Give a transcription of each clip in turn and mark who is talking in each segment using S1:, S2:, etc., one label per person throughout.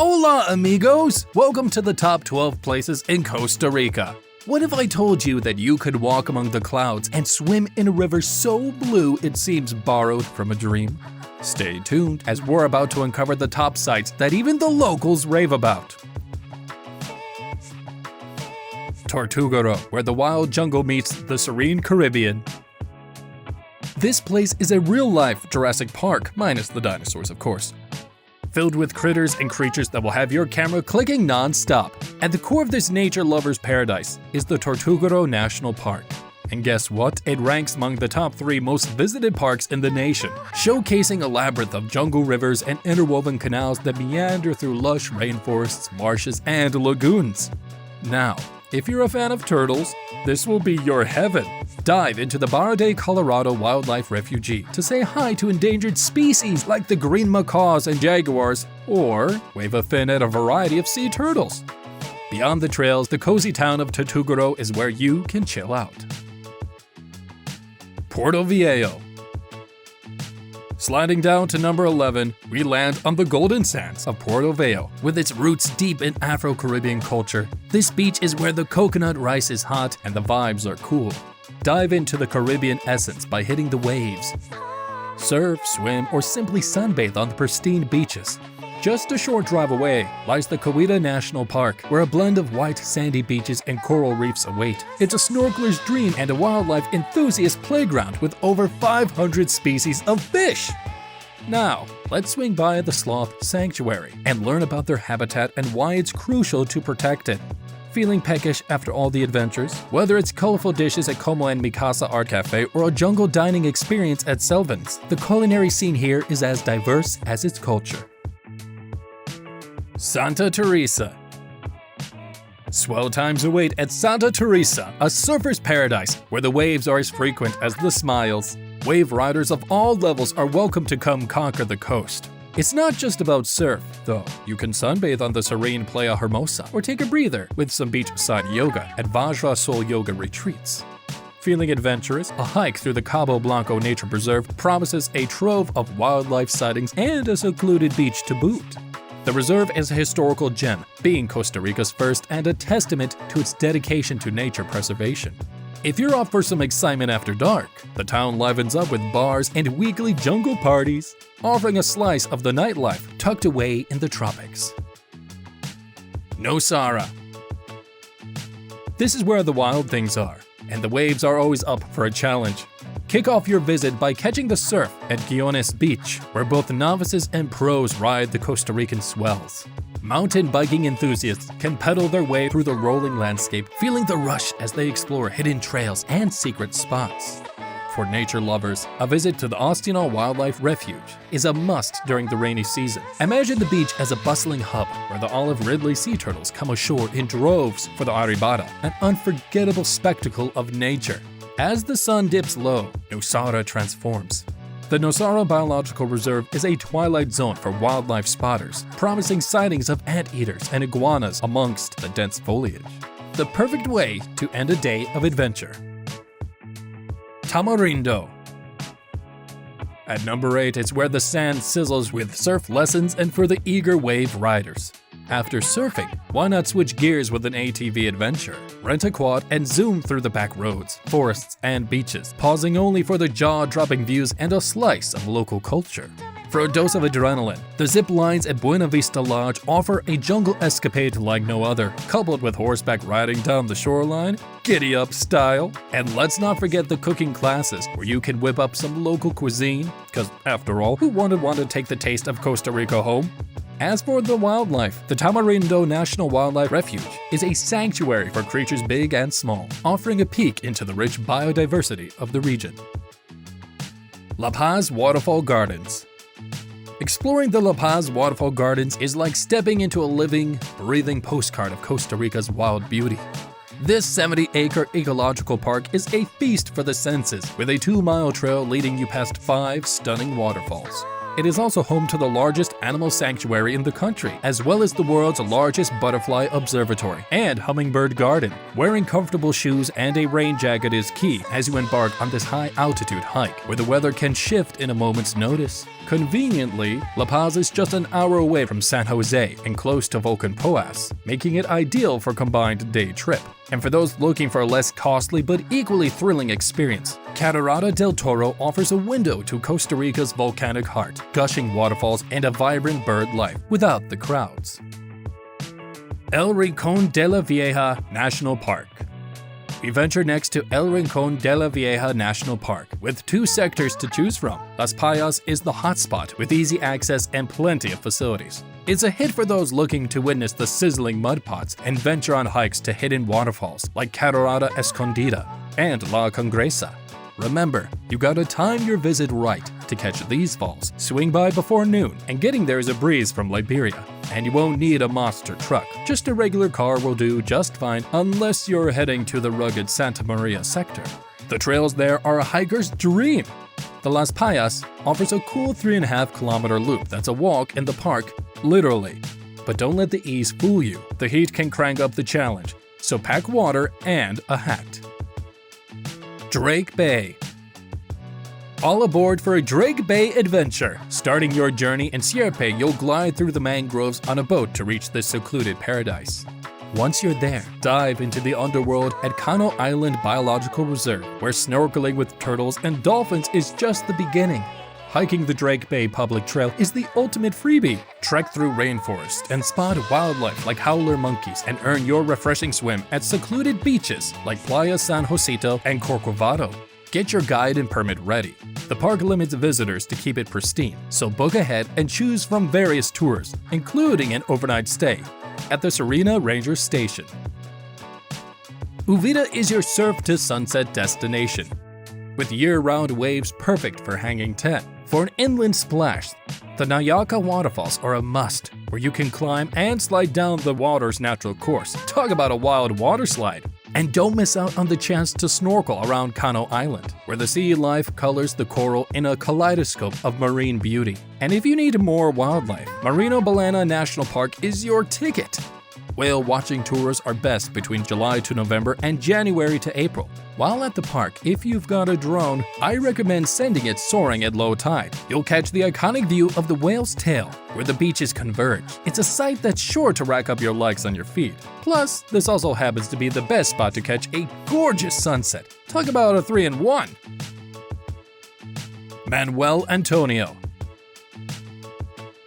S1: Hola amigos! Welcome to the top 12 places in Costa Rica. What if I told you that you could walk among the clouds and swim in a river so blue it seems borrowed from a dream? Stay tuned as we're about to uncover the top sites that even the locals rave about. Tortuguero, where the wild jungle meets the serene Caribbean. This place is a real-life Jurassic Park, minus the dinosaurs of course. Filled with critters and creatures that will have your camera clicking non-stop. At the core of this nature lover's paradise is the Tortuguero National Park. And guess what? It ranks among the top 3 most visited parks in the nation, showcasing a labyrinth of jungle rivers and interwoven canals that meander through lush rainforests, marshes, and lagoons. Now, if you're a fan of turtles, this will be your heaven. Dive into the Barra de Colorado Wildlife Refuge to say hi to endangered species like the green macaws and jaguars, or wave a fin at a variety of sea turtles. Beyond the trails, the cozy town of Tortuguero is where you can chill out. Puerto Viejo. Sliding down to number 11, we land on the golden sands of Puerto Viejo. With its roots deep in Afro-Caribbean culture, this beach is where the coconut rice is hot and the vibes are cool. Dive into the Caribbean essence by hitting the waves. Surf, swim, or simply sunbathe on the pristine beaches. Just a short drive away lies the Cahuita National Park, where a blend of white sandy beaches and coral reefs await. It's a snorkeler's dream and a wildlife enthusiast playground with over 500 species of fish. Now, let's swing by the Sloth Sanctuary and learn about their habitat and why it's crucial to protect it. Feeling peckish after all the adventures? Whether it's colorful dishes at Como and Mikasa Art Cafe or a jungle dining experience at Selvins, the culinary scene here is as diverse as its culture. Santa Teresa. Swell times await at Santa Teresa, a surfer's paradise where the waves are as frequent as the smiles. Wave riders of all levels are welcome to come conquer the coast. It's not just about surf, though. You can sunbathe on the serene Playa Hermosa or take a breather with some beachside yoga at Vajra Sol Yoga retreats. Feeling adventurous, a hike through the Cabo Blanco Nature Preserve promises a trove of wildlife sightings and a secluded beach to boot. The reserve is a historical gem, being Costa Rica's first and a testament to its dedication to nature preservation. If you're up for some excitement after dark, the town livens up with bars and weekly jungle parties, offering a slice of the nightlife tucked away in the tropics. Nosara. This is where the wild things are, and the waves are always up for a challenge. Kick off your visit by catching the surf at Guiones Beach, where both novices and pros ride the Costa Rican swells. Mountain biking enthusiasts can pedal their way through the rolling landscape, feeling the rush as they explore hidden trails and secret spots. For nature lovers, a visit to the Ostional Wildlife Refuge is a must during the rainy season. Imagine the beach as a bustling hub where the olive ridley sea turtles come ashore in droves for the arribada, an unforgettable spectacle of nature. As the sun dips low, Nosara transforms. The Nosara Biological Reserve is a twilight zone for wildlife spotters, promising sightings of anteaters and iguanas amongst the dense foliage. The perfect way to end a day of adventure. Tamarindo. At number 8, it's where the sand sizzles with surf lessons and for the eager wave riders. After surfing, why not switch gears with an ATV adventure? Rent a quad and zoom through the back roads, forests, and beaches, pausing only for the jaw-dropping views and a slice of local culture. For a dose of adrenaline, the zip lines at Buena Vista Lodge offer a jungle escapade like no other, coupled with horseback riding down the shoreline, giddy-up style. And let's not forget the cooking classes, where you can whip up some local cuisine, because after all, who wouldn't want to take the taste of Costa Rica home? As for the wildlife, the Tamarindo National Wildlife Refuge is a sanctuary for creatures big and small, offering a peek into the rich biodiversity of the region. La Paz Waterfall Gardens. Exploring the La Paz Waterfall Gardens is like stepping into a living, breathing postcard of Costa Rica's wild beauty. This 70-acre ecological park is a feast for the senses, with a 2-mile trail leading you past 5 stunning waterfalls. It is also home to the largest animal sanctuary in the country, as well as the world's largest butterfly observatory and hummingbird garden. Wearing comfortable shoes and a rain jacket is key as you embark on this high-altitude hike, where the weather can shift in a moment's notice. Conveniently, La Paz is just an hour away from San Jose and close to Volcan-Poas, making it ideal for a combined day trip. And for those looking for a less costly but equally thrilling experience, Catarata del Toro offers a window to Costa Rica's volcanic heart, gushing waterfalls and a vibrant bird life without the crowds. El Rincón de la Vieja National Park. We venture next to El Rincón de la Vieja National Park, with 2 sectors to choose from. Las Payas is the hotspot with easy access and plenty of facilities. It's a hit for those looking to witness the sizzling mud pots and venture on hikes to hidden waterfalls like Catarata Escondida and La Congresa. Remember, you gotta time your visit right to catch these falls. Swing by before noon, and getting there is a breeze from Liberia. And you won't need a monster truck. Just a regular car will do just fine unless you're heading to the rugged Santa Maria sector. The trails there are a hiker's dream. The Las Payas offers a cool 3.5-kilometer loop that's a walk in the park, literally. But don't let the ease fool you. The heat can crank up the challenge, so pack water and a hat. Drake Bay. All aboard for a Drake Bay adventure. Starting your journey in Sierpe, you'll glide through the mangroves on a boat to reach this secluded paradise. Once you're there, dive into the underworld at Cano Island Biological Reserve, where snorkeling with turtles and dolphins is just the beginning. Hiking the Drake Bay Public Trail is the ultimate freebie. Trek through rainforest and spot wildlife like howler monkeys and earn your refreshing swim at secluded beaches like Playa San Josito and Corcovado. Get your guide and permit ready. The park limits visitors to keep it pristine, so book ahead and choose from various tours, including an overnight stay at the Serena Ranger Station. Uvita is your surf to sunset destination, with year-round waves perfect for hanging 10. For an inland splash, the Nayaka waterfalls are a must, where you can climb and slide down the water's natural course. Talk about a wild water slide! And don't miss out on the chance to snorkel around Cano Island, where the sea life colors the coral in a kaleidoscope of marine beauty. And if you need more wildlife, Marino Balena National Park is your ticket. Whale watching tours are best between July to November and January to April. While at the park, if you've got a drone, I recommend sending it soaring at low tide. You'll catch the iconic view of the whale's tail, where the beaches converge. It's a sight that's sure to rack up your likes on your feed. Plus, this also happens to be the best spot to catch a gorgeous sunset. Talk about a 3-in-1! Manuel Antonio.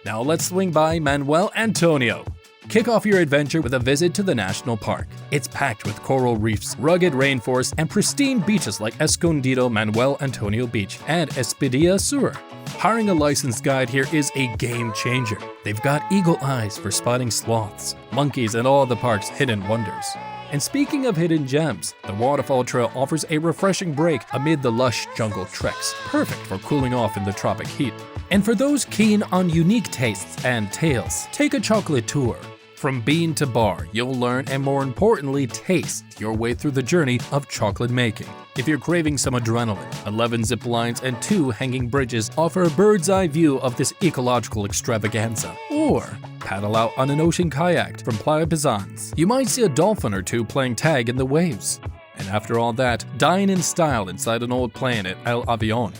S1: Now let's swing by Manuel Antonio. Kick off your adventure with a visit to the national park. It's packed with coral reefs, rugged rainforests, and pristine beaches like Escondido Manuel Antonio Beach and Espadilla Sur. Hiring a licensed guide here is a game changer. They've got eagle eyes for spotting sloths, monkeys, and all the park's hidden wonders. And speaking of hidden gems, the waterfall trail offers a refreshing break amid the lush jungle treks, perfect for cooling off in the tropic heat. And for those keen on unique tastes and tales, take a chocolate tour. From bean to bar, you'll learn and more importantly, taste your way through the journey of chocolate making. If you're craving some adrenaline, 11 zip lines and 2 hanging bridges offer a bird's eye view of this ecological extravaganza. Or paddle out on an ocean kayak from Playa Pizans. You might see a dolphin or 2 playing tag in the waves. And after all that, dine in style inside an old plane at El Avion.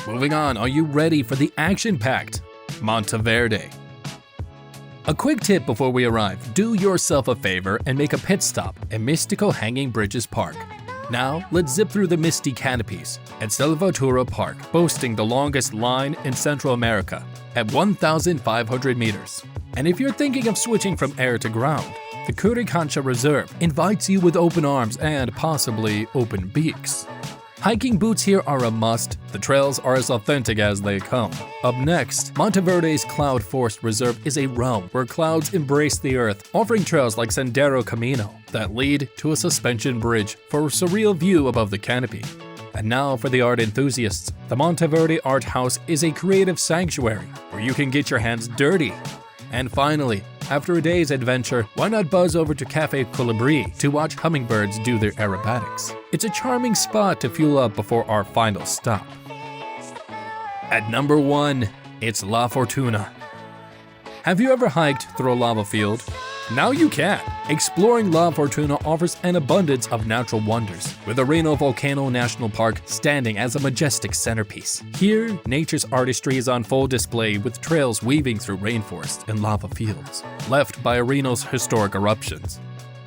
S1: Moving on, are you ready for the action-packed Monteverde? A quick tip before we arrive, do yourself a favor and make a pit stop at Mystico Hanging Bridges Park. Now, let's zip through the misty canopies at Salvatore Park, boasting the longest line in Central America at 1,500 meters. And if you're thinking of switching from air to ground, the Curicancha Reserve invites you with open arms and possibly open beaks. Hiking boots here are a must. The trails are as authentic as they come. Up next, Monteverde's Cloud Forest Reserve is a realm where clouds embrace the earth, offering trails like Sendero Camino that lead to a suspension bridge for a surreal view above the canopy. And now for the art enthusiasts, the Monteverde Art House is a creative sanctuary where you can get your hands dirty. And finally, after a day's adventure, why not buzz over to Café Colibri to watch hummingbirds do their aerobatics? It's a charming spot to fuel up before our final stop. At number 1, it's La Fortuna. Have you ever hiked through a lava field? Now you can. Exploring La Fortuna offers an abundance of natural wonders, with the Reno Volcano National Park standing as a majestic centerpiece. Here, nature's artistry is on full display with trails weaving through rainforest and lava fields, left by Reno's historic eruptions.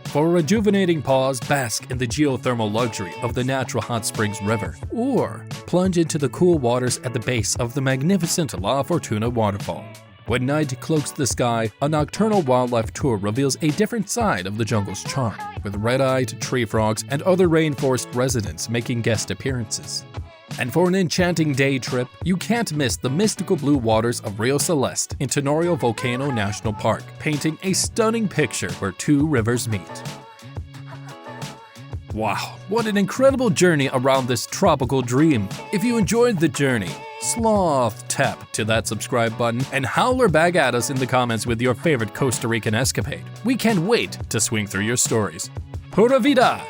S1: For a rejuvenating pause, bask in the geothermal luxury of the natural hot springs river, or plunge into the cool waters at the base of the magnificent La Fortuna waterfall. When night cloaks the sky, a nocturnal wildlife tour reveals a different side of the jungle's charm, with red-eyed tree frogs and other rainforest residents making guest appearances. And for an enchanting day trip, you can't miss the mystical blue waters of Rio Celeste in Tenorio Volcano National Park, painting a stunning picture where two rivers meet. Wow, what an incredible journey around this tropical dream. If you enjoyed the journey, sloth tap to that subscribe button and holler back at us in the comments with your favorite Costa Rican escapade. We can't wait to swing through your stories. Pura vida!